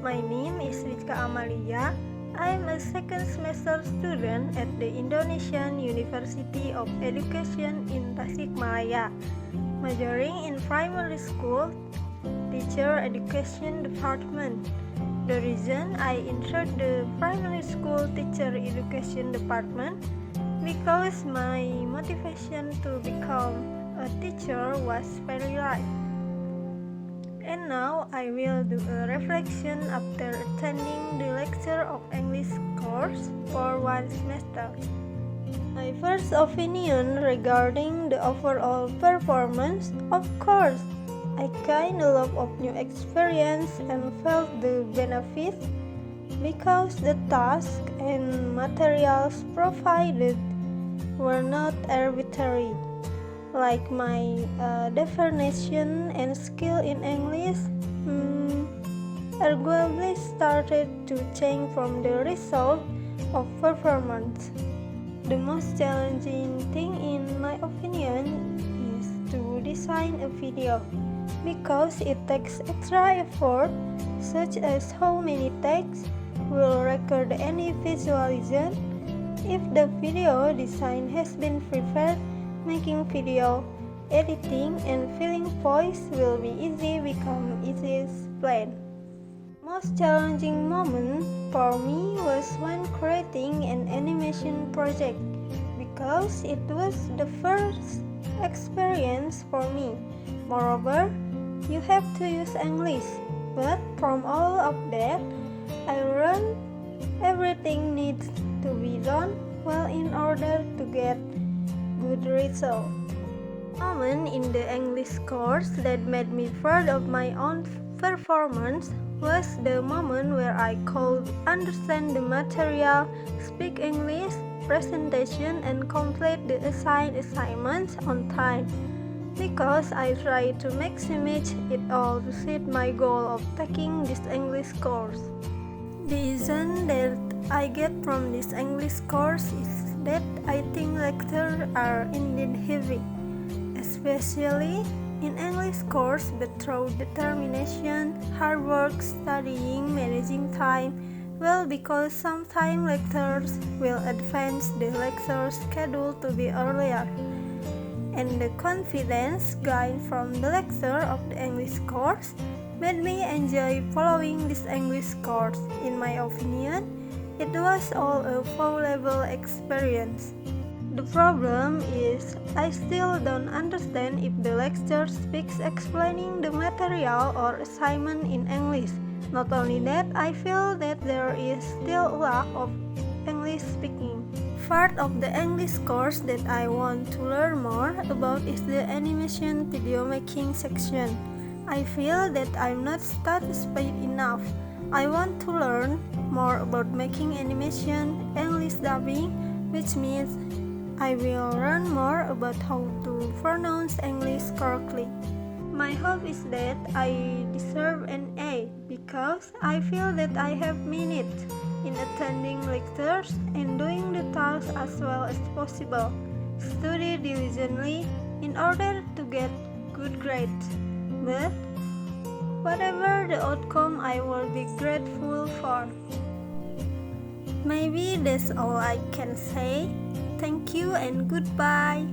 My name is Rizka Amalia. I am a second semester student at the Indonesian University of Education in Tasikmalaya, majoring in primary school teacher education department. The reason I entered the primary school teacher education department because my motivation to become a teacher was very right. And now I will do a reflection after attending the lecture of English course for one semester. My first opinion regarding the overall performance, of course, I kinda love of new experience and felt the benefits because the task and materials provided were not arbitrary. Like my definition and skill in English arguably started to change from the result of performance. The most challenging thing in my opinion is to design a video because it takes extra effort, such as how many takes will record any visualization. If the video design has been prepared, making video editing and filling voice will be become easy planned. Most challenging moment for me was when creating an animation project because it was the first experience for me. Moreover, you have to use English, but from all of that, I learned everything needs to be done well in order to get good result. Moment in the English course that made me proud of my own performance was the moment where I could understand the material, speak English, presentation, and complete the assignments on time. Because I tried to maximize it all to set my goal of taking this English course. The reason that I get from this English course is that I think lectures are indeed heavy, especially in English course, but through determination, hard work, studying, managing time, well, because sometimes lectures will advance the lecture schedule to be earlier. And the confidence gained from the lecture of the English course made me enjoy following this English course. In my opinion, it was all a full-level experience. The problem is I still don't understand if the lecturer speaks explaining the material or assignment in English. Not only that, I feel that there is still a lack of English speaking. Part of the English course that I want to learn more about is the animation video making section. I feel that I'm not satisfied enough. I want to learn more about making animation, English dubbing, which means I will learn more about how to pronounce English correctly. My hope is that I deserve an A because I feel that I have merit in attending lectures and doing the tasks as well as possible. Study diligently in order to get good grades. But whatever the outcome, I will be grateful for. Maybe that's all I can say. Thank you and goodbye.